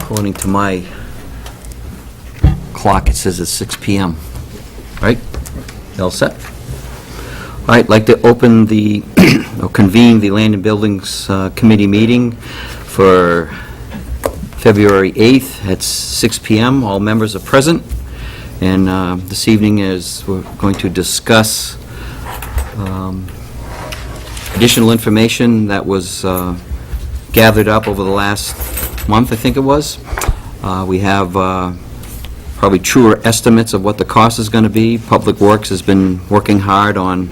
According to my clock, it says it's 6 p.m. Right? You all set? All right, I'd like to open the, or convene the Land and Buildings Committee meeting for February 8th at 6 p.m. All members are present. And this evening we're going to discuss additional information that was gathered up over the last month, I think it was. We have probably truer estimates of what the cost is going to be. Public Works has been working hard on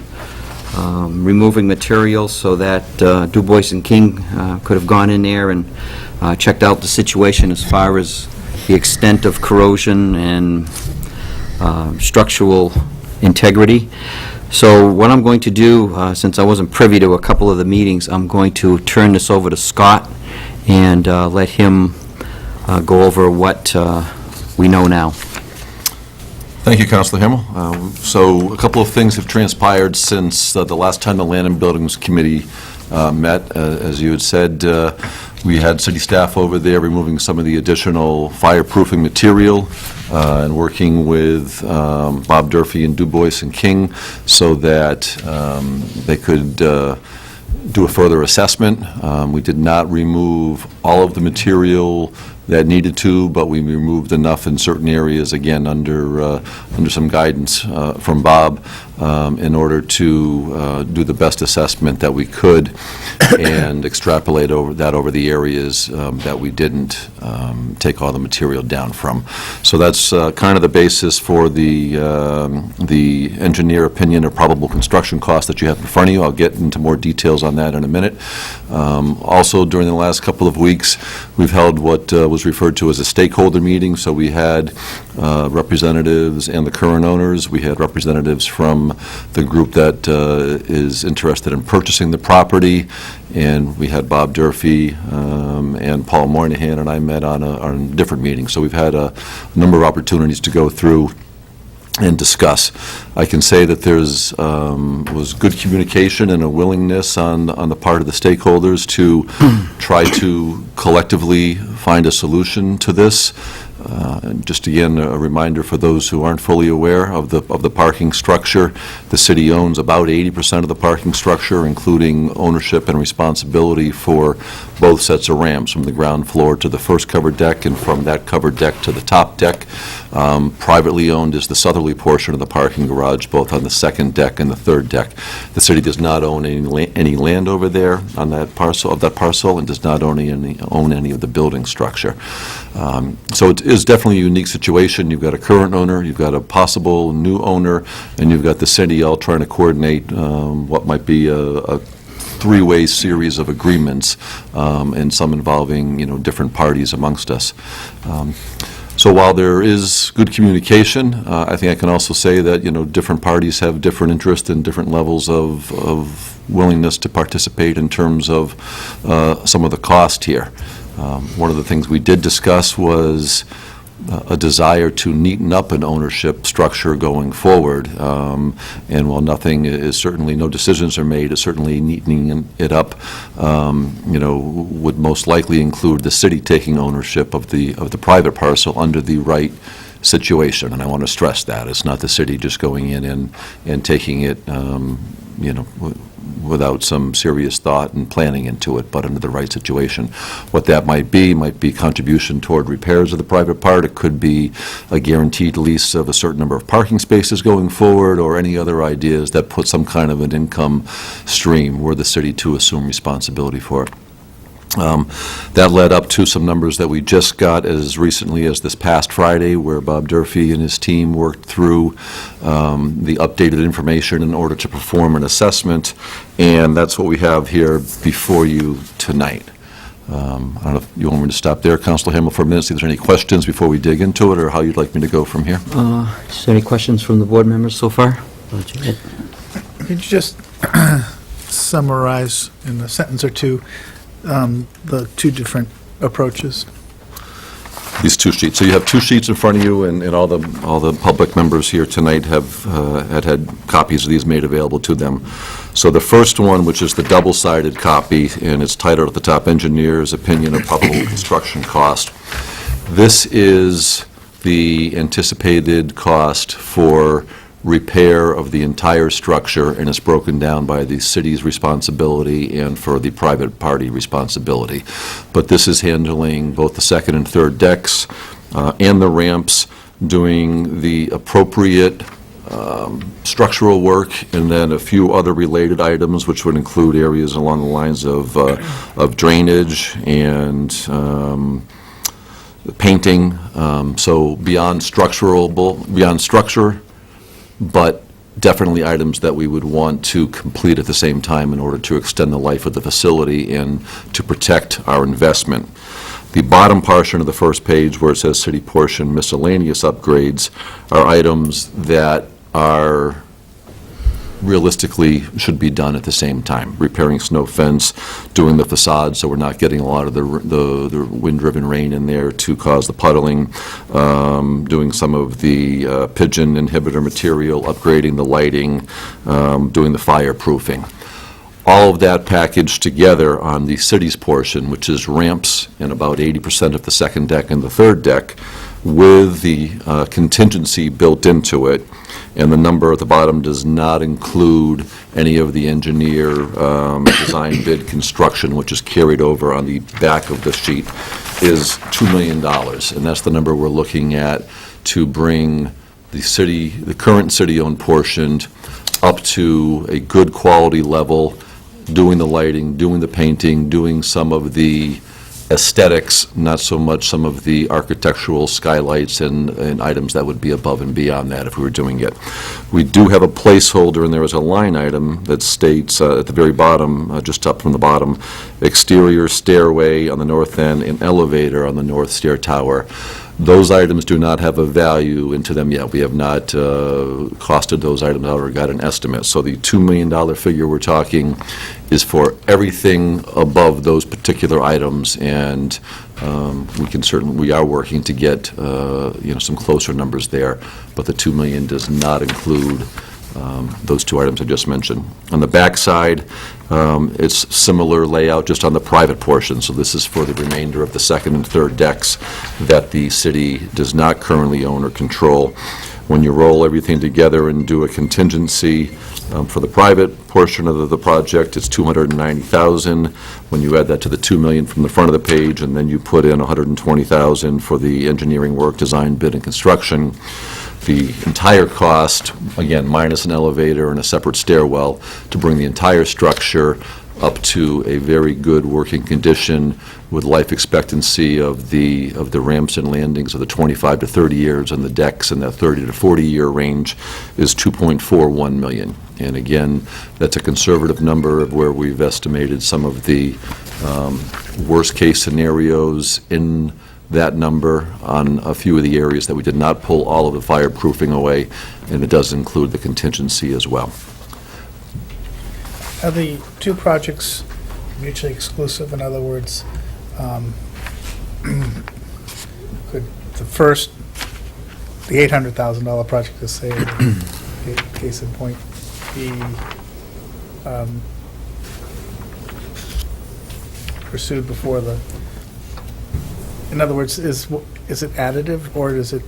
removing material so that Du Bois and King could have gone in there and checked out the situation as far as the extent of corrosion and structural integrity. So what I'm going to do, since I wasn't privy to a couple of the meetings, I'm going to turn this over to Scott and let him go over what we know now. Thank you, Councilor Hamel. So a couple of things have transpired since the last time the Land and Buildings Committee met. As you had said, we had city staff over there removing some of the additional fireproofing material and working with Bob Durfee and Du Bois and King so that they could do a further assessment. We did not remove all of the material that needed to, but we removed enough in certain areas, again, under some guidance from Bob, in order to do the best assessment that we could and extrapolate over the areas that we didn't take all the material down from. So that's kind of the basis for the engineer opinion of probable construction cost that you have in front of you. I'll get into more details on that in a minute. Also, during the last couple of weeks, we've held what was referred to as a stakeholder meeting. So we had representatives and the current owners. We had representatives from the group that is interested in purchasing the property, and we had Bob Durfee and Paul Moynihan and I met on a different meeting. So we've had a number of opportunities to go through and discuss. I can say that there's was good communication and a willingness on the part of the stakeholders to try to collectively find a solution to this. Just again, a reminder for those who aren't fully aware of the parking structure. The city owns about 80% of the parking structure, including ownership and responsibility for both sets of ramps, from the ground floor to the first covered deck and from that covered deck to the top deck. Privately owned is the southerly portion of the parking garage, both on the second deck and the third deck. The city does not own any land over there on that parcel and does not own any of the building structure. So it is definitely a unique situation. You've got a current owner, you've got a possible new owner, and you've got the city all trying to coordinate what might be a three-way series of agreements, and some involving, different parties amongst us. So while there is good communication, I think I can also say that, different parties have different interests and different levels of willingness to participate in terms of some of the cost here. One of the things we did discuss was a desire to neaten up an ownership structure going forward. And while no decisions are made, it's certainly neatening it up, would most likely include the city taking ownership of the private parcel under the right situation. And I want to stress that. It's not the city just going in and taking it, without some serious thought and planning into it, but under the right situation. What that might be contribution toward repairs of the private part. It could be a guaranteed lease of a certain number of parking spaces going forward, or any other ideas that put some kind of an income stream were the city to assume responsibility for it. That led up to some numbers that we just got as recently as this past Friday, where Bob Durfee and his team worked through the updated information in order to perform an assessment, and that's what we have here before you tonight. I don't know if you want me to stop there, Councilor Hamel, for a minute, see if there's any questions before we dig into it, or how you'd like me to go from here. Is there any questions from the board members so far? Could you just summarize in a sentence or two the two different approaches? These two sheets. So you have two sheets in front of you, and all the public members here tonight have had copies of these made available to them. So the first one, which is the double-sided copy, and it's titled at the top, Engineer's Opinion of Probable Construction Cost. This is the anticipated cost for repair of the entire structure, and it's broken down by the city's responsibility and for the private party responsibility. But this is handling both the second and third decks and the ramps, doing the appropriate structural work, and then a few other related items, which would include areas along the lines of drainage and painting. So beyond structure, but definitely items that we would want to complete at the same time in order to extend the life of the facility and to protect our investment. The bottom portion of the first page, where it says city portion miscellaneous upgrades, are items that are realistically should be done at the same time. Repairing snow fence, doing the facade so we're not getting a lot of the wind-driven rain in there to cause the puddling, doing some of the pigeon inhibitor material, upgrading the lighting, doing the fireproofing. All of that packaged together on the city's portion, which is ramps and about 80% of the second deck and the third deck, with the contingency built into it. And the number at the bottom does not include any of the engineer design bid construction, which is carried over on the back of the sheet, is $2 million. And that's the number we're looking at to bring the current city-owned portion up to a good quality level, doing the lighting, doing the painting, doing some of the aesthetics, not so much some of the architectural skylights and items that would be above and beyond that if we were doing it. We do have a placeholder, and there is a line item that states at the very bottom, just up from the bottom, exterior stairway on the north end and elevator on the north stair tower. Those items do not have a value into them yet. We have not costed those items out or got an estimate. So the $2 million figure we're talking is for everything above those particular items, and we are working to get some closer numbers there, but the $2 million does not include those two items I just mentioned. On the back side, it's similar layout, just on the private portion. So this is for the remainder of the second and third decks that the city does not currently own or control. When you roll everything together and do a contingency for the private portion of the project, it's $290,000. When you add that to the $2 million from the front of the page, and then you put in $120,000 for the engineering work, design, bid, and construction, the entire cost, again, minus an elevator and a separate stairwell, to bring the entire structure up to a very good working condition with life expectancy of the ramps and landings of the 25 to 30 years, and the decks in that 30 to 40 year range, is $2.41 million. And again, that's a conservative number of where we've estimated some of the worst case scenarios in that number on a few of the areas that we did not pull all of the fireproofing away, and it does include the contingency as well. Are the two projects mutually exclusive? In other words, could the first, the $800,000 project, to say, case in point, be pursued before the, in other words, is it additive, or is it,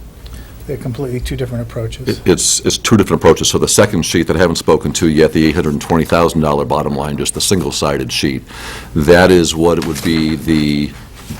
they're completely two different approaches? It's two different approaches. So the second sheet that I haven't spoken to yet, the $820,000 bottom line, just the single-sided sheet, that is what it would be the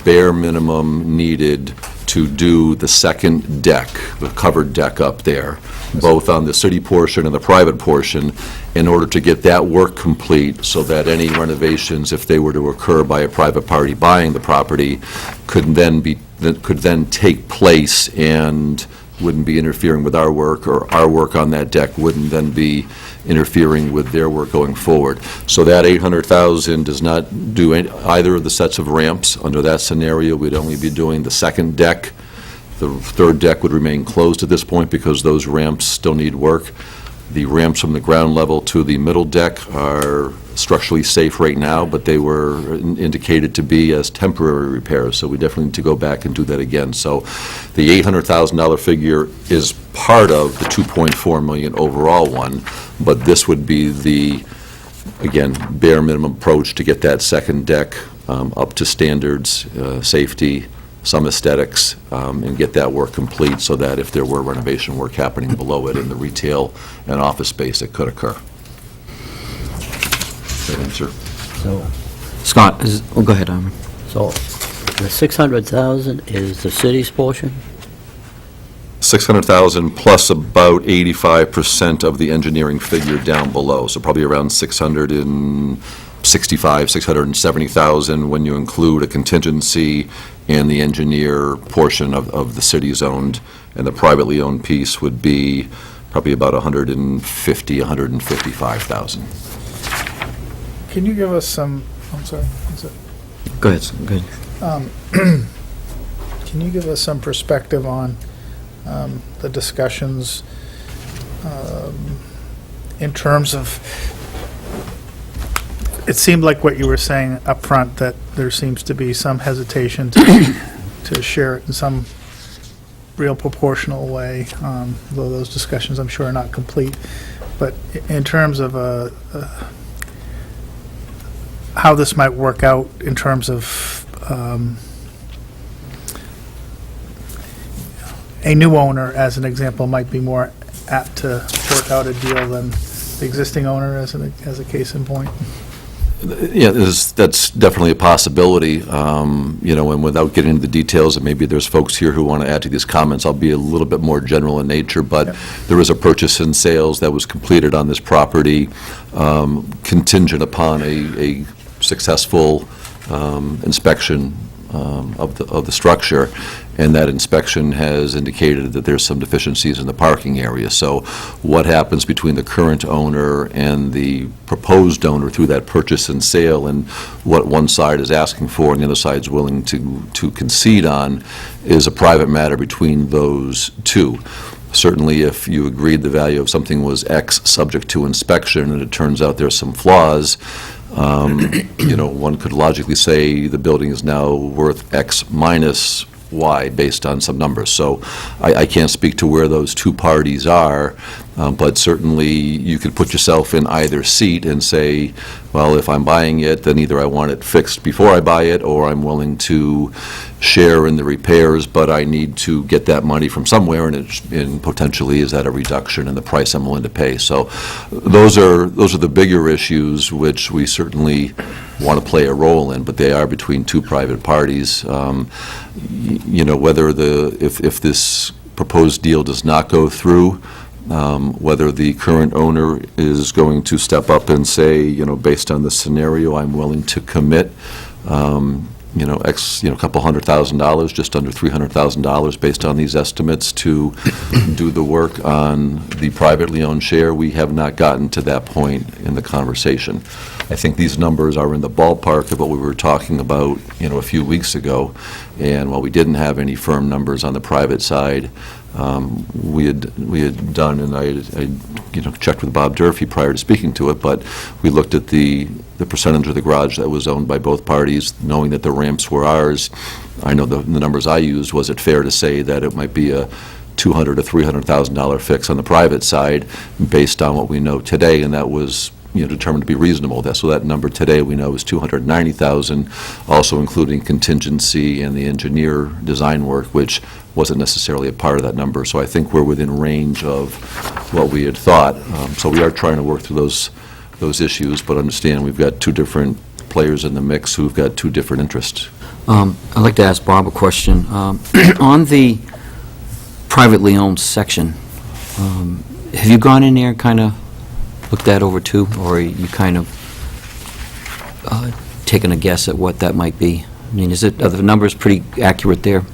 bare minimum needed to do the second deck, the covered deck up there, both on the city portion and the private portion, in order to get that work complete, so that any renovations, if they were to occur by a private party buying the property, could then take place and wouldn't be interfering with our work, or our work on that deck wouldn't then be interfering with their work going forward. So that $800,000 does not do either of the sets of ramps. Under that scenario, we'd only be doing the second deck. The third deck would remain closed at this point because those ramps still need work. The ramps from the ground level to the middle deck are structurally safe right now, but they were indicated to be as temporary repairs, so we definitely need to go back and do that again. So the $800,000 figure is part of the $2.4 million overall one, but this would be the, again, bare minimum approach to get that second deck up to standards, safety, some aesthetics, and get that work complete so that if there were renovation work happening below it in the retail and office space, it could occur. That answer? So, Scott, go ahead, Armin. so the 600,000 is the city's portion? 600,000 plus about 85% of the engineering figure down below, so probably around 665, 670,000 when you include a contingency and the engineer portion of the city's owned, and the privately owned piece would be probably about 150, 155,000. Can you give us some, I'm sorry, is it- Go ahead, go ahead. can you give us some perspective on the discussions in terms of, it seemed like what you were saying up front, that there seems to be some hesitation to share it in some real proportional way, though those discussions, I'm sure, are not complete. But in terms of how this might work out in terms of a new owner, as an example, might be more apt to work out a deal than the existing owner, as a case in point. Yeah, that's definitely a possibility, and without getting into the details, and maybe there's folks here who want to add to these comments, I'll be a little bit more general in nature, but there is a purchase and sales that was completed on this property contingent upon a successful inspection of the structure, and that inspection has indicated that there's some deficiencies in the parking area. So what happens between the current owner and the proposed owner through that purchase and sale, and what one side is asking for and the other side's willing to concede on, is a private matter between those two. Certainly, if you agreed the value of something was X subject to inspection and it turns out there's some flaws, one could logically say the building is now worth X minus Y based on some numbers. So I can't speak to where those two parties are, but certainly you could put yourself in either seat and say, well, if I'm buying it, then either I want it fixed before I buy it, or I'm willing to share in the repairs, but I need to get that money from somewhere, and potentially is that a reduction in the price I'm willing to pay. So those are the bigger issues which we certainly want to play a role in, but they are between two private parties. Whether if this proposed deal does not go through, whether the current owner is going to step up and say, based on this scenario, I'm willing to commit, a couple $100,000, just under $300,000 based on these estimates to do the work on the privately owned share. We have not gotten to that point in the conversation. I think these numbers are in the ballpark of what we were talking about, a few weeks ago. And while we didn't have any firm numbers on the private side, we had done, and I checked with Bob Durfee prior to speaking to it, but we looked at the percentage of the garage that was owned by both parties, knowing that the ramps were ours. I know the numbers I used, was it fair to say that it might be a $200,000 to $300,000 fix on the private side based on what we know today, and that was determined to be reasonable. So that number today we know is $290,000, also including contingency and the engineer design work, which wasn't necessarily a part of that number. So I think we're within range of what we had thought. So we are trying to work through those issues, but understand we've got two different players in the mix who've got two different interests. I'd like to ask Bob a question. On the privately owned section, have you gone in there and kind of looked that over too, or are you kind of taking a guess at what that might be? I mean, are the numbers pretty accurate there?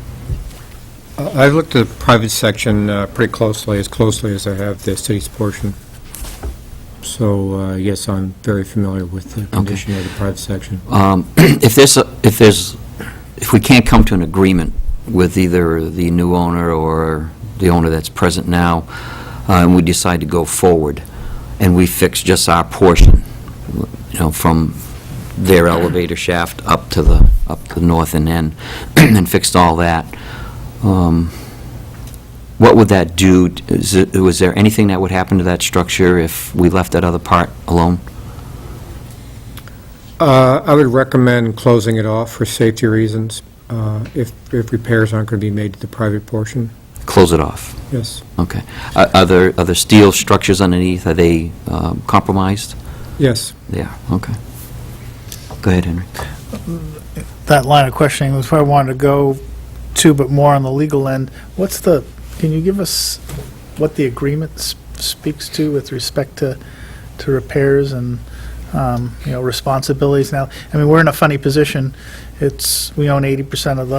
I've looked at the private section pretty closely as I have the city's portion. So, yes, I'm very familiar with the condition of the private section. If we can't come to an agreement with either the new owner or the owner that's present now, and we decide to go forward, and we fix just our portion, from their elevator shaft up to the northern end, and fixed all that, what would that do? Was there anything that would happen to that structure if we left that other part alone? I would recommend closing it off for safety reasons. if repairs aren't going to be made to the private portion, Close it off. yes. Okay. Are there steel structures underneath? Are they compromised? Yes. They are, okay. Go ahead, Henry. That line of questioning was where I wanted to go to, but more on the legal end. Can you give us what the agreement speaks to with respect to repairs and, responsibilities now? I mean, we're in a funny position. We own 80% of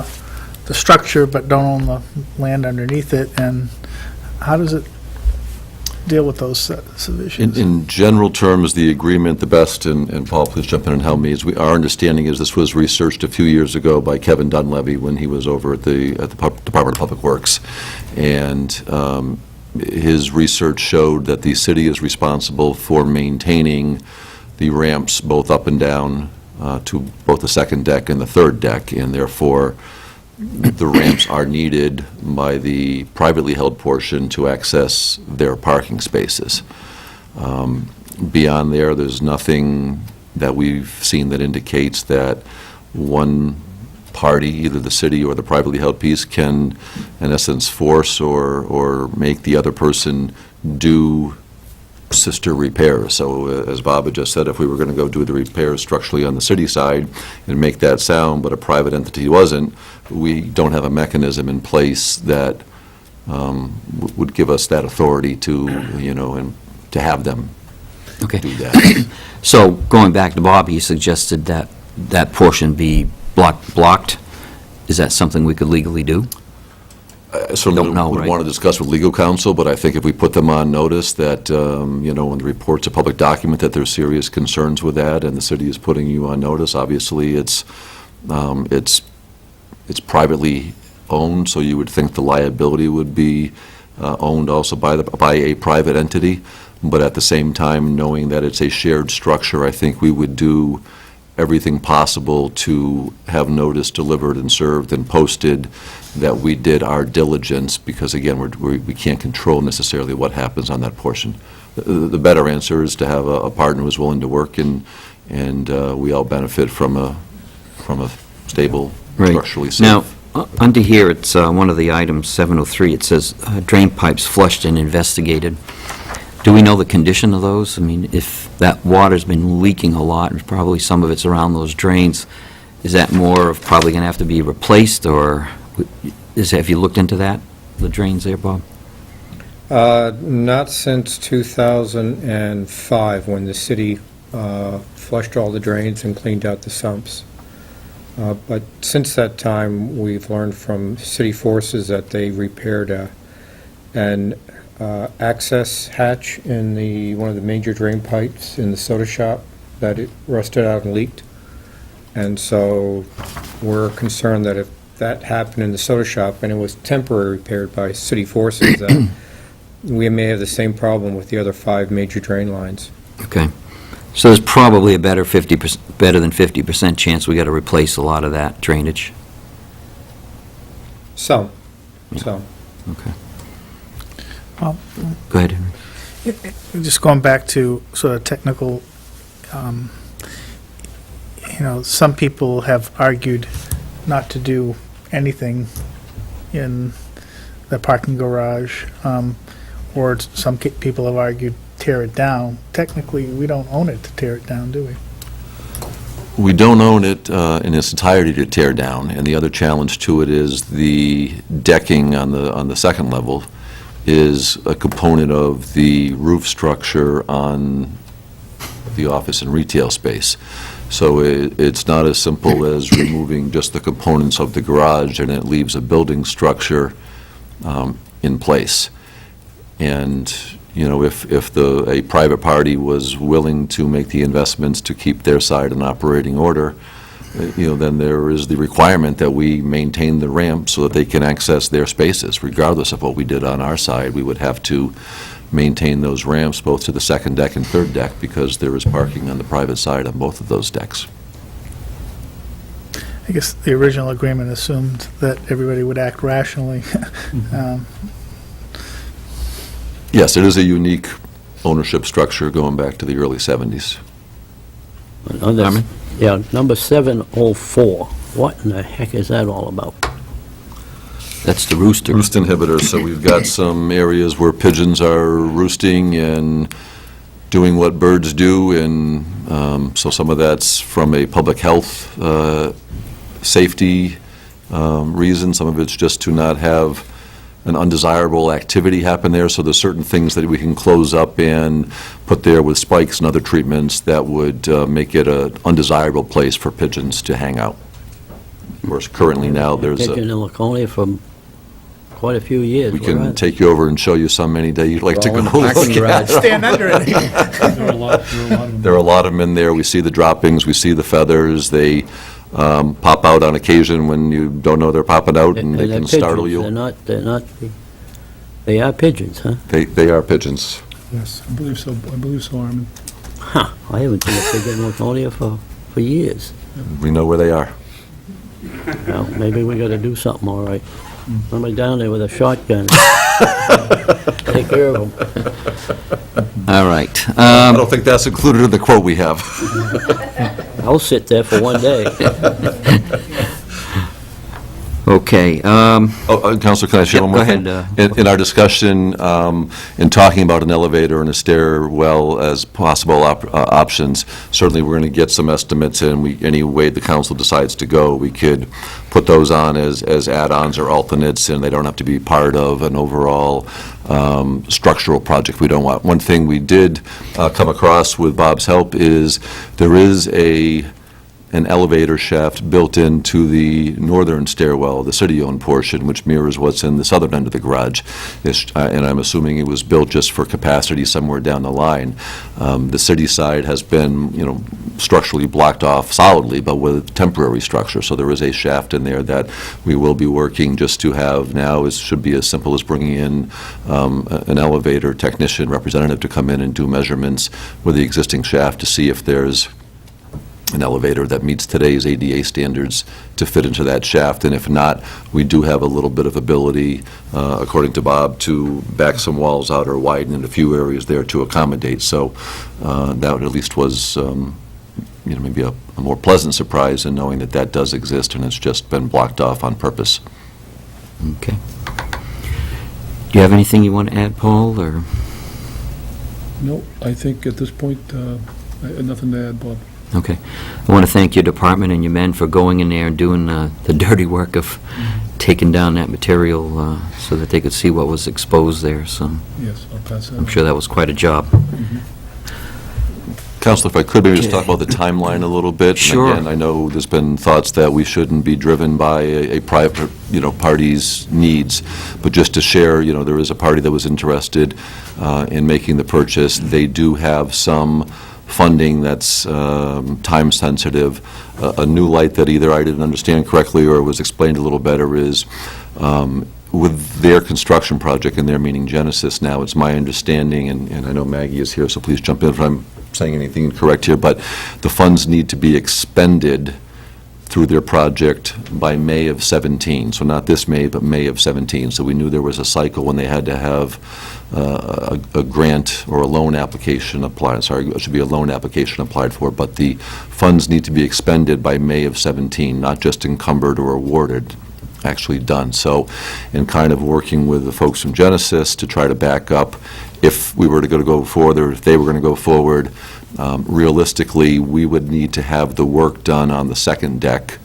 the structure, but don't own the land underneath it, and how does it deal with those sets of issues? In general terms, the agreement, the best, and Paul, please jump in and help me, our understanding is this was researched a few years ago by Kevin Dunleavy when he was over at the Department of Public Works. And his research showed that the city is responsible for maintaining the ramps both up and down to both the second deck and the third deck, and therefore the ramps are needed by the privately held portion to access their parking spaces. Beyond there's nothing that we've seen that indicates that one party, either the city or the privately held piece, can, in essence, force or make the other person do sister repairs. So as Bob had just said, if we were going to go do the repairs structurally on the city side and make that sound, but a private entity wasn't, we don't have a mechanism in place that would give us that authority to, and to have them Okay. do that. So, going back to Bob, he suggested that that portion be blocked. Is that something we could legally do? I certainly Don't know, would right? want to discuss with legal counsel, but I think if we put them on notice that, in the report's a public document, that there's serious concerns with that, and the city is putting you on notice, obviously, it's privately owned, so you would think the liability would be owned also by a private entity, but at the same time, knowing that it's a shared structure, I think we would do everything possible to have notice delivered and served and posted that we did our diligence, because again, we can't control necessarily what happens on that portion. The better answer is to have a partner who's willing to work, and we all benefit from a stable, Right. structurally safe. Now, under here, it's one of the items, 703, it says drain pipes flushed and investigated. Do we know the condition of those? I mean, if that water's been leaking a lot, and probably some of it's around those drains, is that more of probably going to have to be replaced, or have you looked into that, the drains there, Bob? Not since 2005, when the city flushed all the drains and cleaned out the sumps. But since that time, we've learned from city forces that they repaired an access hatch in one of the major drain pipes in the soda shop, that it rusted out and leaked. And so we're concerned that if that happened in the soda shop and it was temporarily repaired by city forces, that we may have the same problem with the other 5 major drain lines. Okay. So there's probably a better than 50% chance we got to replace a lot of that drainage. Some. Okay. Well, Go ahead, Henry. just going back to sort of technical, some people have argued not to do anything in the parking garage, or some people have argued tear it down. Technically, we don't own it to tear it down, do we? We don't own it in its entirety to tear down, and the other challenge to it is the decking on the second level is a component of the roof structure on the office and retail space. So it's not as simple as removing just the components of the garage and it leaves a building structure in place. And, if a private party was willing to make the investments to keep their side in operating order, then there is the requirement that we maintain the ramp so that they can access their spaces. Regardless of what we did on our side, we would have to maintain those ramps both to the second deck and third deck, because there is parking on the private side on both of those decks. I guess the original agreement assumed that everybody would act rationally. Yes, it is a unique ownership structure going back to the early 70s. On this- Carmen? Yeah, number 704, What in the heck is that all about? That's the rooster. Roost inhibitors, so we've got some areas where pigeons are roosting and doing what birds do, and so some of that's from a public health, safety reason. Some of it's just to not have an undesirable activity happen there, so there's certain things that we can close up and put there with spikes and other treatments that would make it an undesirable place for pigeons to hang out. Whereas currently now, there's Pigeon in Laconia for quite a few years. we Where are can they? take you over and show you some any day you'd like to They're go all in the parking look at. garage. Stand under it. There are a lot of them in there. We see the droppings, we see the feathers. They pop out on occasion when you don't know they're popping out, and they they're can startle pigeons. you. They're not, they are pigeons, huh? They are pigeons. Yes, I believe so, Armin. Huh, I haven't seen a pigeon in Laconia for years. We know where they are. Well, maybe we gotta do something, all right. Somebody down there with a shotgun. Take care of them. All right. I don't think that's included in the quote we have. I'll sit there for one day. Okay. Counselor, can I share Yep, one more go thing? ahead, In our discussion, in talking about an elevator and a stairwell as possible options, certainly we're going to get some estimates, and any way the council decides to go, we could put those on as add-ons or alternates, and they don't have to be part of an overall structural project we don't want. One thing we did come across with Bob's help is there is an elevator shaft built into the northern stairwell, the city-owned portion, which mirrors what's in the southern end of the garage. And I'm assuming it was built just for capacity somewhere down the line. The city side has been, structurally blocked off solidly, but with temporary structure. So there is a shaft in there that we will be working just to have now. It should be as simple as bringing in an elevator technician representative to come in and do measurements with the existing shaft to see if there's an elevator that meets today's ADA standards to fit into that shaft, and if not, we do have a little bit of ability, according to Bob, to back some walls out or widen in a few areas there to accommodate. So that at least was, maybe a more pleasant surprise in knowing that that does exist, and it's just been blocked off on purpose. Okay. Do you have anything you want to add, Paul, or? No, I think at this point, I have nothing to add, Bob. Okay. I want to thank your department and your men for going in there and doing the dirty work of taking down that material so that they could see what was exposed there, so Yes, I'll pass that on. I'm sure that was quite a job. Counselor, if I could maybe just talk about the timeline a little bit. Sure. And again, I know there's been thoughts that we shouldn't be driven by a private, party's needs, but just to share, there is a party that was interested in making the purchase. They do have some funding that's time-sensitive. A new light that either I didn't understand correctly or was explained a little better is with their construction project, and their meaning Genesis now, it's my understanding, and I know Maggie is here, so please jump in if I'm saying anything incorrect here, but the funds need to be expended through their project by May of 17. So not this May, but May of 17. So we knew there was a cycle when they had to have a grant or a loan application applied. Sorry, it should be a loan application applied for, but the funds need to be expended by May of 17, not just encumbered or awarded, actually done. So in kind of working with the folks from Genesis to try to back up, if we were to go forward, or if they were going to go forward, realistically, we would need to have the work done on the second deck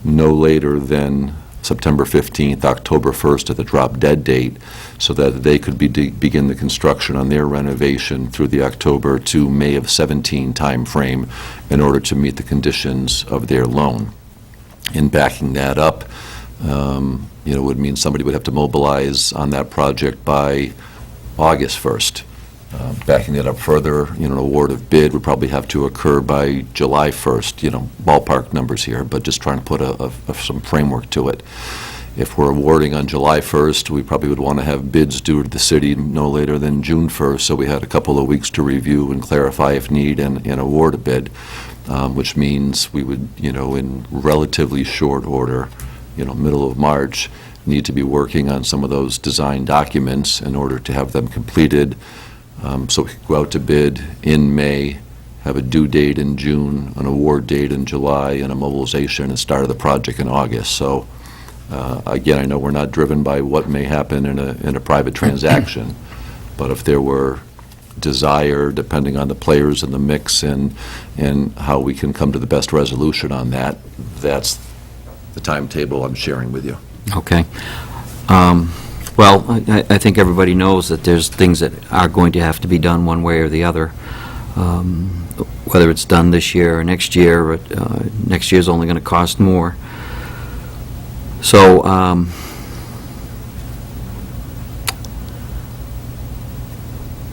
no later than September 15th, October 1st at the drop-dead date, so that they could begin the construction on their renovation through the October to May of 17 timeframe in order to meet the conditions of their loan. In backing that up, would mean somebody would have to mobilize on that project by August 1st. Backing it up further, an award of bid would probably have to occur by July 1st, ballpark numbers here, but just trying to put some framework to it. If we're awarding on July 1st, we probably would want to have bids due to the city no later than June 1st, so we had a couple of weeks to review and clarify if need and award a bid, which means we would, in relatively short order, middle of March, need to be working on some of those design documents in order to have them completed, so we could go out to bid in May, have a due date in June, an award date in July, and a mobilization and start of the project in August. So, again, I know we're not driven by what may happen in a private transaction, but if there were desire, depending on the players in the mix and how we can come to the best resolution on that, that's the timetable I'm sharing with you. Okay. Well, I think everybody knows that there's things that are going to have to be done one way or the other. Whether it's done this year or next year, next year's only going to cost more. So,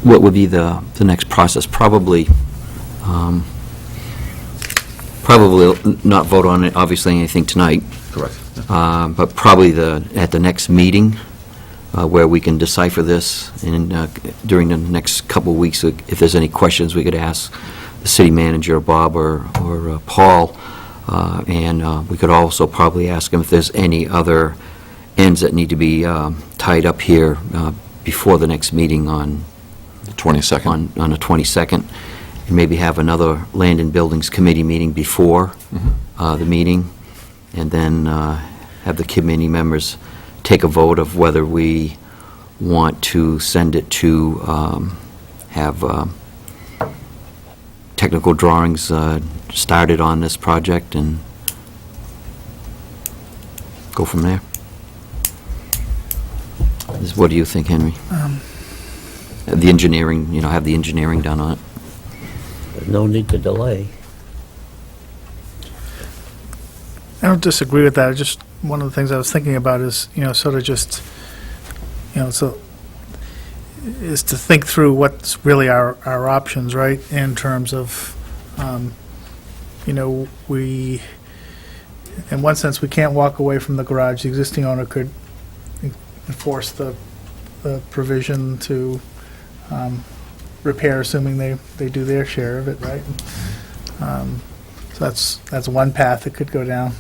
what would be the next process? Probably not vote on it, obviously, anything tonight. Correct. But probably at the next meeting, where we can decipher this, and during the next couple of weeks, if there's any questions, we could ask the city manager, Bob or Paul, and we could also probably ask them if there's any other ends that need to be tied up here before the next meeting on The 22nd. on the 22nd, and maybe have another Land and Buildings Committee meeting before the meeting, and then have the committee members take a vote of whether we want to send it to have technical drawings started on this project and go from there. What do you think, Henry? The engineering, have the engineering done on it. There's no need to delay. I don't disagree with that. Just one of the things I was thinking about is, sort of just, is to think through what's really our options, right? In terms of, we, in one sense, we can't walk away from the garage. The existing owner could enforce the provision to repair, assuming they do their share of it, right? So that's one path it could go down.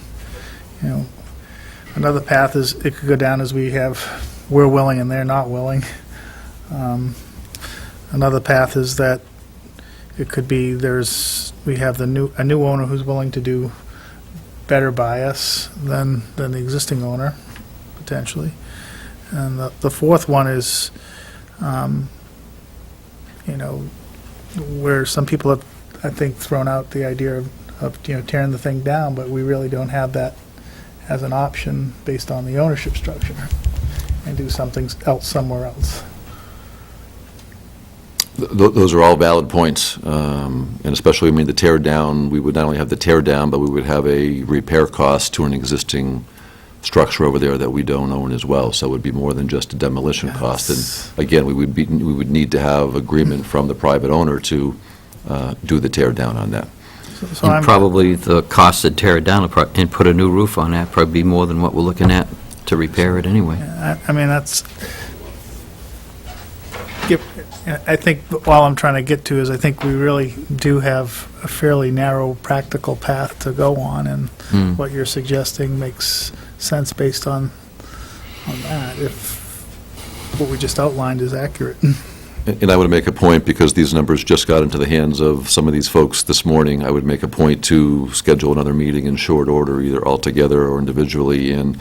Another path is it could go down as we're willing and they're not willing. Another path is that it could be we have a new owner who's willing to do better by us than the existing owner, potentially. And the fourth one is, where some people have, I think, thrown out the idea of tearing the thing down, but we really don't have that as an option based on the ownership structure, and do something else somewhere else. Those are all valid points, and especially, the tear down, we would not only have the tear down, but we would have a repair cost to an existing structure over there that we don't own as well, so it would be more than just a demolition cost. And again, we would need to have agreement from the private owner to do the tear down on that. So And I'm, probably the cost to tear it down and put a new roof on that probably be more than what we're looking at to repair it anyway. I think all I'm trying to get to is I think we really do have a fairly narrow practical path to go on, and what you're suggesting makes sense based on that, if what we just outlined is accurate. And I would make a point, because these numbers just got into the hands of some of these folks this morning, I would make a point to schedule another meeting in short order, either altogether or individually, and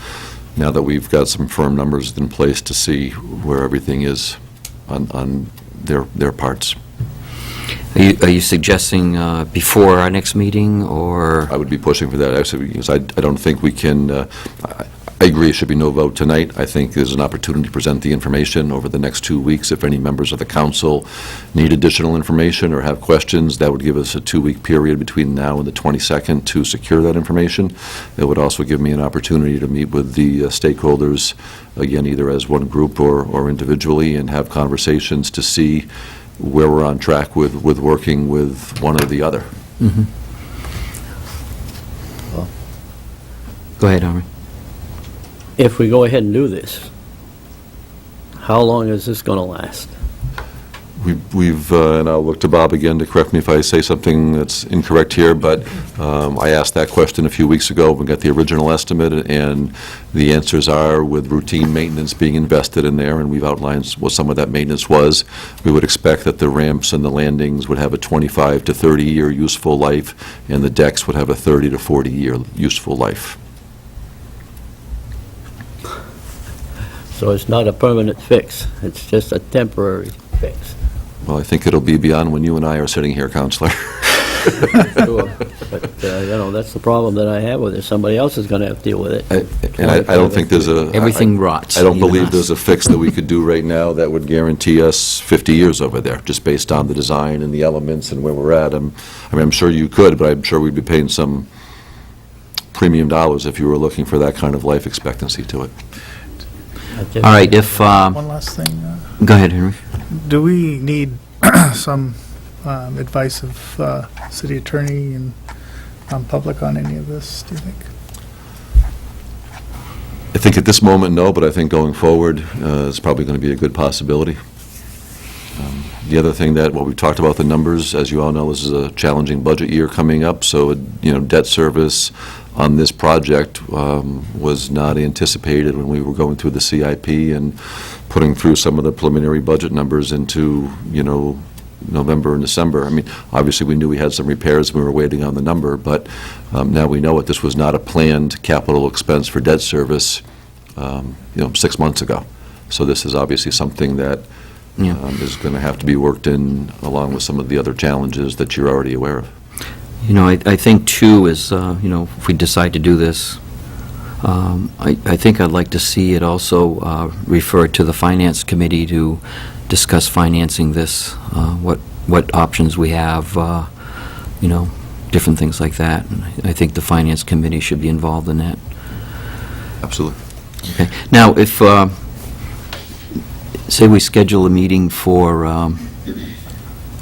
now that we've got some firm numbers in place, to see where everything is on their parts. Are you suggesting before our next meeting, or? I would be pushing for that, actually, because I don't think we can, I agree, it should be no vote tonight. I think there's an opportunity to present the information over the next 2 weeks. If any members of the council need additional information or have questions, that would give us a 2-week period between now and the 22nd to secure that information. It would also give me an opportunity to meet with the stakeholders, again, either as one group or individually, and have conversations to see where we're on track with working with one or the other. Go ahead, Henry. If we go ahead and do this, how long is this going to last? We've, and I'll look to Bob again to correct me if I say something that's incorrect here, but I asked that question a few weeks ago. We got the original estimate, and the answers are with routine maintenance being invested in there, and we've outlined what some of that maintenance was. We would expect that the ramps and the landings would have a 25 to 30-year useful life, and the decks would have a 30 to 40-year useful life. So it's not a permanent fix, it's just a temporary fix. Well, I think it'll be beyond when you and I are sitting here, Counselor. Sure. But, that's the problem that I have with it. Somebody else is going to have to deal with it. And I don't think there's a... Everything rots. I don't even believe us. there's a fix that we could do right now that would guarantee us 50 years over there, just based on the design and the elements and where we're at. I'm sure you could, but I'm sure we'd be paying some premium dollars if you were looking for that kind of life expectancy to it. All right, if, One last thing. go ahead, Henry. Do we need some advice of city attorney and public on any of this, do you think? I think at this moment, no, but I think going forward, it's probably going to be a good possibility. The other thing what we talked about the numbers, as you all know, this is a challenging budget year coming up, so, debt service on this project was not anticipated when we were going through the CIP and putting through some of the preliminary budget numbers into, November and December. I mean, obviously, we knew we had some repairs, and we were waiting on the number, but now we know it. This was not a planned capital expense for debt service, 6 months ago. So this is obviously something that Yeah. is going to have to be worked in along with some of the other challenges that you're already aware of. I think, too, is, if we decide to do this, I think I'd like to see it also referred to the Finance Committee to discuss financing this, what options we have, different things like that. And I think the Finance Committee should be involved in that. Absolutely. Okay. Now, if, say we schedule a meeting for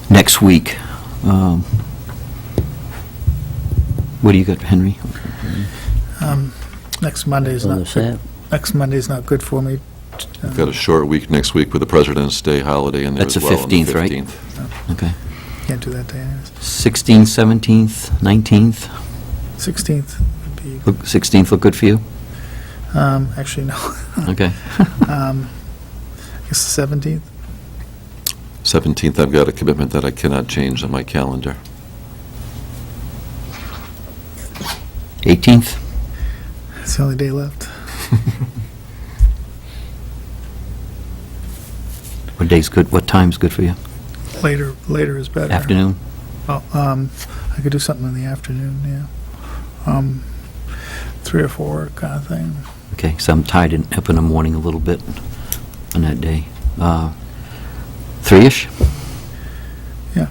next week, what do you got, Henry? Next Monday's On the not, sap. next Monday's not good for me. We've got a short week next week with the President's Day holiday in there That's as the well. on the 15th, right? 15th. Okay. Can't do that day anyways. 16th, 17th, 19th? 16th would be, 16th look good for you? actually, no. Okay. I guess the 17th. 17th, I've got a commitment that I cannot change on my calendar. 18th? It's the only day left. What day's good, what time's good for you? Later is better. Afternoon? Oh, I could do something in the afternoon, yeah. 3 or 4 kind of thing. Okay, so I'm tied up in the morning a little bit on that day. 3-ish? Yeah.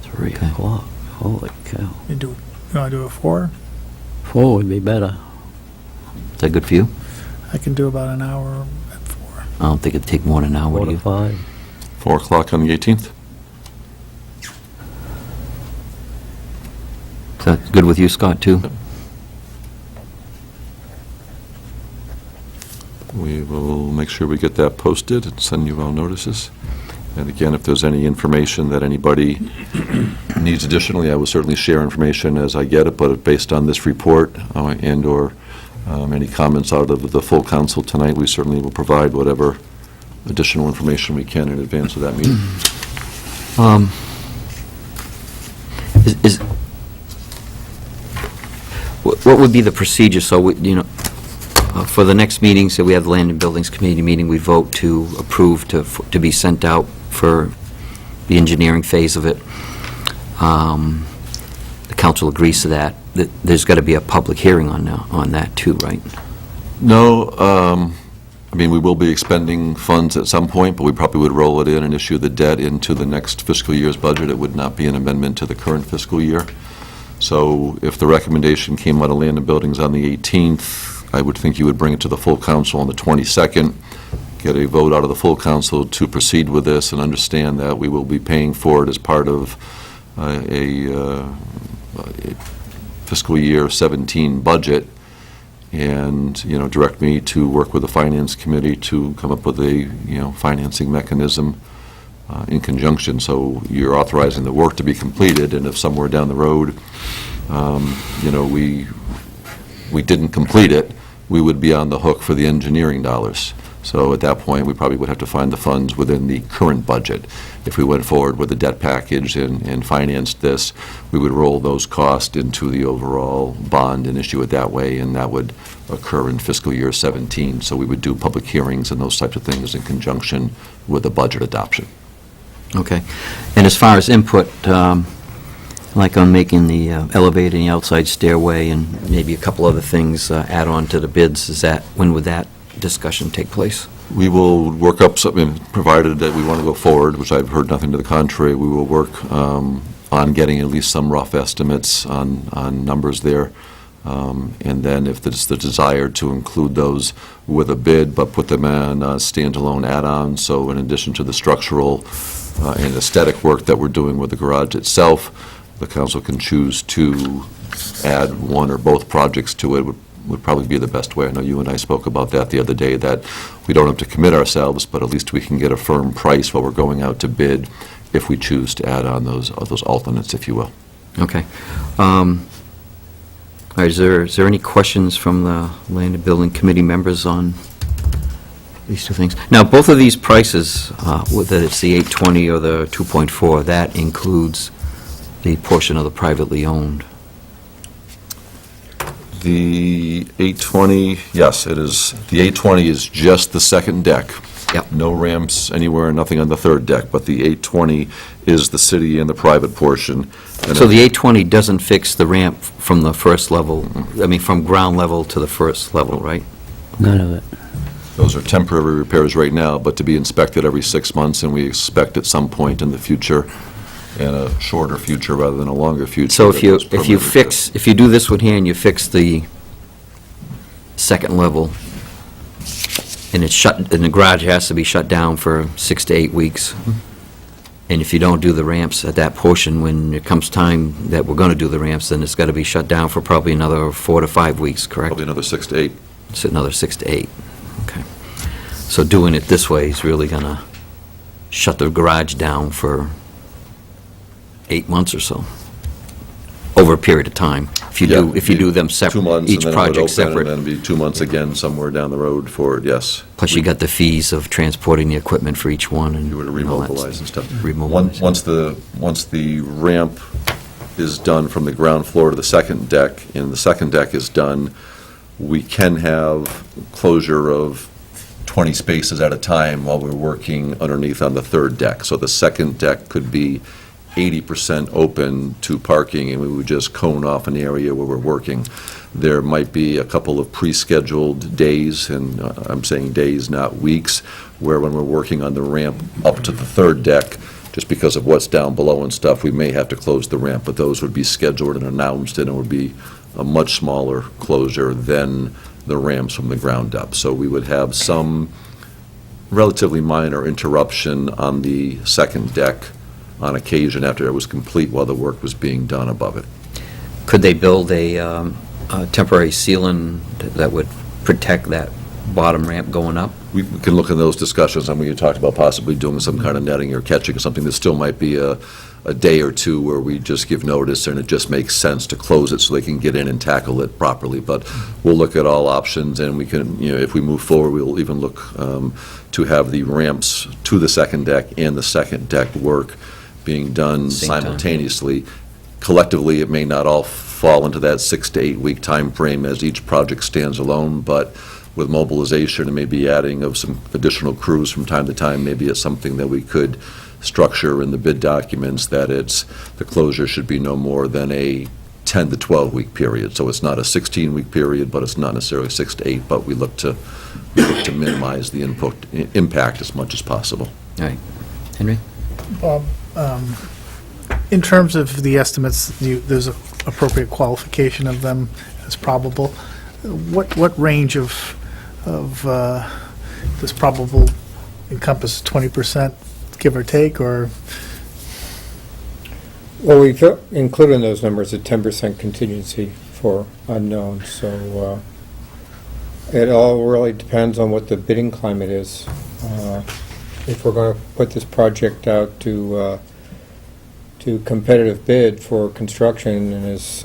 3 Okay. o'clock, holy cow. You want to do a 4? 4 would be better. Is that good for you? I can do about an hour at 4. I don't think it'd take more than an hour, 4 do to you? 5. 4 o'clock on the 18th? Is that good with you, Scott, too? We will make sure we get that posted and send you all notices. And again, if there's any information that anybody needs additionally, I will certainly share information as I get it, but based on this report and/or any comments out of the full council tonight, we certainly will provide whatever additional information we can in advance of that meeting. What would be the procedure, so, for the next meeting, so we have the Land and Buildings Committee meeting, we vote to approve to be sent out for the engineering phase of it. The council agrees to that. There's got to be a public hearing on that, too, right? No, we will be expending funds at some point, but we probably would roll it in and issue the debt into the next fiscal year's budget. It would not be an amendment to the current fiscal year. So if the recommendation came out of Land and Buildings on the 18th, I would think you would bring it to the full council on the 22nd, get a vote out of the full council to proceed with this, and understand that we will be paying for it as part of a fiscal year 17 budget, and, direct me to work with the Finance Committee to come up with a, financing mechanism in conjunction. So you're authorizing the work to be completed, and if somewhere down the road, we didn't complete it, we would be on the hook for the engineering dollars. So at that point, we probably would have to find the funds within the current budget. If we went forward with the debt package and financed this, we would roll those costs into the overall bond and issue it that way, and that would occur in fiscal year 17. So we would do public hearings and those types of things in conjunction with the budget adoption. Okay. And as far as input, like on making the elevator and the outside stairway and maybe a couple other things add on to the bids, when would that discussion take place? We will work up something, provided that we want to go forward, which I've heard nothing to the contrary. We will work on getting at least some rough estimates on numbers there. And then if there's the desire to include those with a bid, but put them on standalone add-ons, so in addition to the structural and aesthetic work that we're doing with the garage itself, the council can choose to add one or both projects to it, would probably be the best way. I know you and I spoke about that the other day, that we don't have to commit ourselves, but at least we can get a firm price while we're going out to bid if we choose to add on those alternates, if you will. Okay. All right, is there any questions from the Land and Building Committee members on these two things? Now, both of these prices, whether it's the 820 or the 2.4, that includes the portion of the privately owned. The 820, yes, it is. The 820 is just the second deck. Yep. No ramps anywhere, nothing on the third deck, but the 820 is the city and the private portion. And So the 820 doesn't fix the ramp from the first level, I mean, from ground level to the first level, right? None of it. Those are temporary repairs right now, but to be inspected every 6 months, and we expect at some point in the future, in a shorter future rather than a longer future. So if that you, those if you permanent fix, if you do this one here and you fix the second level, and it's shut, and the garage has to be shut down for 6 to 8 weeks, and if you don't do the ramps at that portion, when it comes time that we're going to do the ramps, then it's got to be shut down for probably another 4 to 5 weeks, correct? Probably another 6 to 8. It's another 6 to 8. Okay. So doing it this way is really going to shut the garage down for 8 months or so, over a period of time. If you do, Yeah, if you do them 2 separate, months, each and then it would project open, separate. and then be 2 months again somewhere down the road for it, yes. Plus you got the fees of transporting the equipment for each one and You were to and all that remobilize and stuff. Remobilize. Once the ramp is done from the ground floor to the second deck, and the second deck is done, we can have closure of 20 spaces at a time while we're working underneath on the third deck. So the second deck could be 80% open to parking, and we would just cone off an area where we're working. There might be a couple of pre-scheduled days, and I'm saying days, not weeks, where when we're working on the ramp up to the third deck, just because of what's down below and stuff, we may have to close the ramp, but those would be scheduled and announced, and it would be a much smaller closure than the ramps from the ground up. So we would have some relatively minor interruption on the second deck on occasion after it was complete while the work was being done above it. Could they build a temporary ceiling that would protect that bottom ramp going up? We can look in those discussions, and we talked about possibly doing some kind of netting or catching or something. There still might be a day or two where we just give notice, and it just makes sense to close it so they can get in and tackle it properly. But we'll look at all options, and we can, if we move forward, we'll even look to have the ramps to the second deck and the second deck work being done Same time. simultaneously. Collectively, it may not all fall into that 6 to 8 week time frame as each project stands alone, but with mobilization and maybe adding of some additional crews from time to time, maybe it's something that we could structure in the bid documents, that the closure should be no more than a 10 to 12 week period. So it's not a 16-week period, but it's not necessarily 6 to 8, but we look to minimize the impact as much as possible. All right. Henry? Bob, in terms of the estimates, there's an appropriate qualification of them as probable. What range of does probable encompass? 20%, give or take, or? Well, we've included in those numbers a 10% contingency for unknowns, so it all really depends on what the bidding climate is. if we're going to put this project out to competitive bid for construction, and as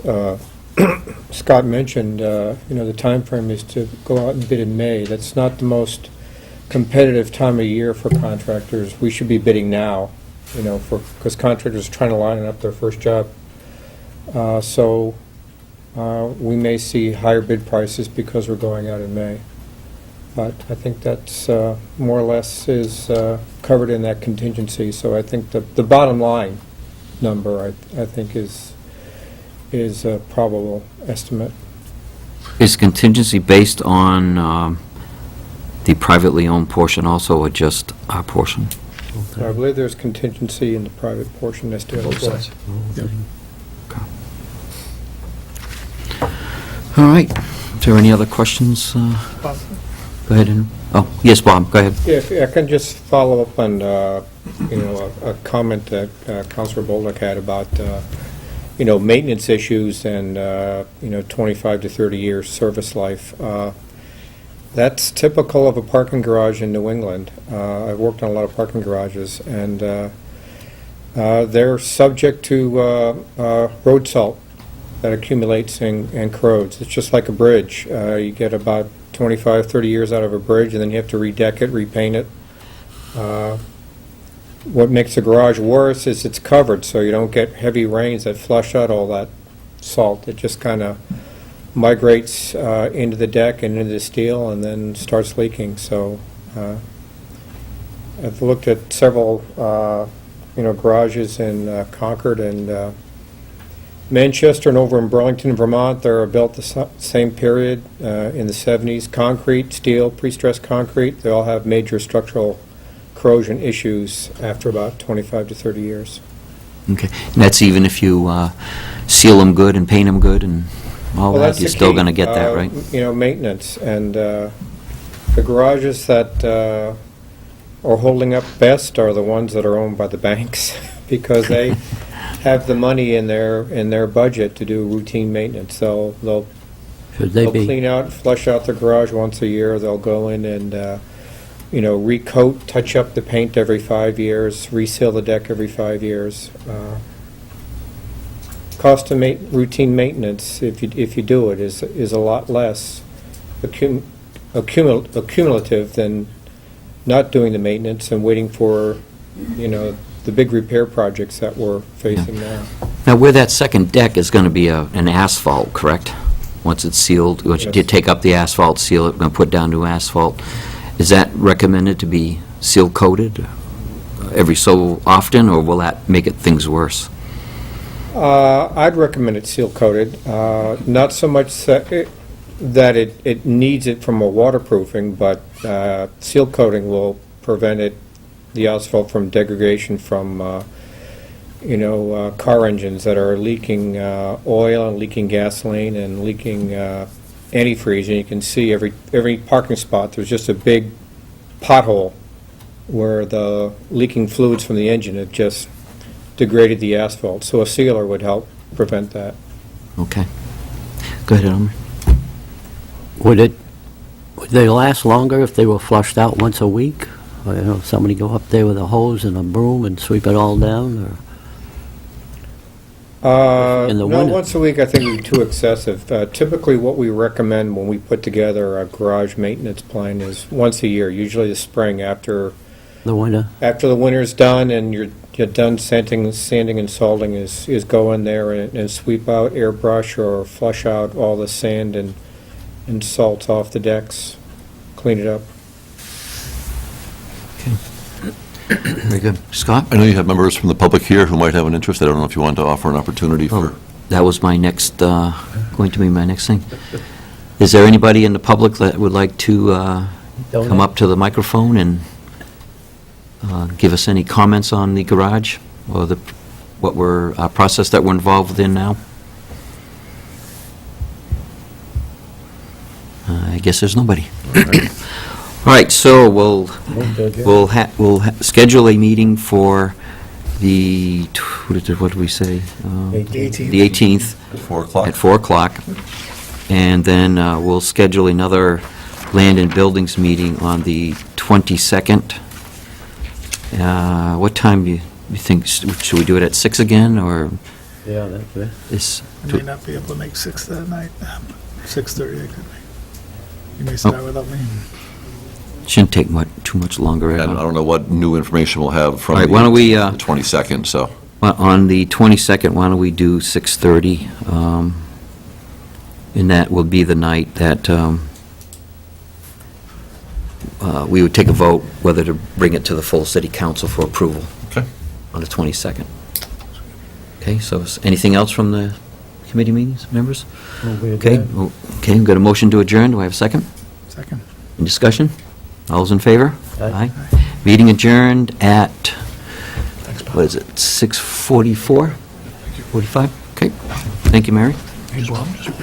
Scott mentioned, the timeframe is to go out and bid in May. That's not the most competitive time of year for contractors. We should be bidding now, because contractors are trying to line up their first job. So we may see higher bid prices because we're going out in May. But I think that's more or less is covered in that contingency. So I think the bottom line number, I think, is a probable estimate. Is contingency based on the privately owned portion also, or just our portion? I believe there's contingency in the private portion as to Both sides. All right. Is there any other questions? Bob? Go ahead. Oh, yes, Bob, go ahead. Yeah, if I can just follow up on, a comment that Councilor Bolduc had about, maintenance issues and, 25 to 30 years service life. That's typical of a parking garage in New England. I've worked on a lot of parking garages, and they're subject to road salt that accumulates and corrodes. It's just like a bridge. You get about 25, 30 years out of a bridge, and then you have to redeck it, repaint it. What makes the garage worse is it's covered, so you don't get heavy rains that flush out all that salt. It just kind of migrates into the deck and into the steel and then starts leaking. So I've looked at several, garages in Concord and Manchester and over in Burlington, Vermont. They're built the same period in the 70s. Concrete, steel, pre-stressed concrete, they all have major structural corrosion issues after about 25 to 30 years. Okay. And that's even if you seal them good and paint them good and all Well, that? that's You're the still key, going to get that, right? Maintenance. And the garages that are holding up best are the ones that are owned by the banks because they have the money in their budget to do routine maintenance. They'll Should they be, clean out, flush out the garage once a year. They'll go in and recoat, touch up the paint every 5 years, reseal the deck every 5 years. Cost of routine maintenance, if you do it, is a lot less accumulative than not doing the maintenance and waiting for, the big repair projects that we're facing now. Now, where that second deck is going to be an asphalt, correct? Once it's sealed, once you Yes. take up the asphalt, seal it, we're going to put down new asphalt. Is that recommended to be seal coated every so often, or will that make things worse? I'd recommend it seal coated, not so much that it needs it from a waterproofing, but seal coating will prevent the asphalt from degradation from car engines that are leaking oil and leaking gasoline and leaking antifreeze. And you can see every parking spot, there's just a big pothole where the leaking fluids from the engine have just degraded the asphalt. So a sealer would help prevent that. Okay. Go ahead, Elmer. would they last longer if they were flushed out once a week? Or, somebody go up there with a hose and a broom and sweep it all down, or? In the No, winter. once a week I think would be too excessive. Typically, what we recommend when we put together a garage maintenance plan is once a year, usually the spring after The winter? the winter's done and you're done sanding and salting, is go in there and sweep out, airbrush, or flush out all the sand and salt off the decks, clean it up. Very good. Scott? I know you have members from the public here who might have an interest. I don't know if you want to offer an opportunity for... That was my next, going to be my next thing. Is there anybody in the public that would like to come up to the microphone and give us any comments on the garage or process that we're involved in now? I guess there's nobody. All right, so we'll schedule a meeting for the, what did we say? The 18th. 4 o'clock? At 4 o'clock. And then we'll schedule another Land and Buildings meeting on the 22nd What time do you think, should we do it at 6 again, or Yeah, that's it. is... I may not be able to make 6 that night. 6:30 I could make. You may start without me. Shouldn't take too much longer. And I don't know what new information we'll have from All right, why don't we, the 22nd, so. On the 22nd, why don't we do 6:30? And that will be the night that we would take a vote whether to bring it to the full city council for approval. Okay. On the 22nd. Okay, so anything else from the committee meetings, members? Won't be a Okay, day. okay, we've got a motion to adjourn. Do I have a second? Second. Any discussion? All those in favor? Aye. Meeting adjourned at, what is it, 6:44? 45? Okay. Thank you, Mary. Hey, Bob, just-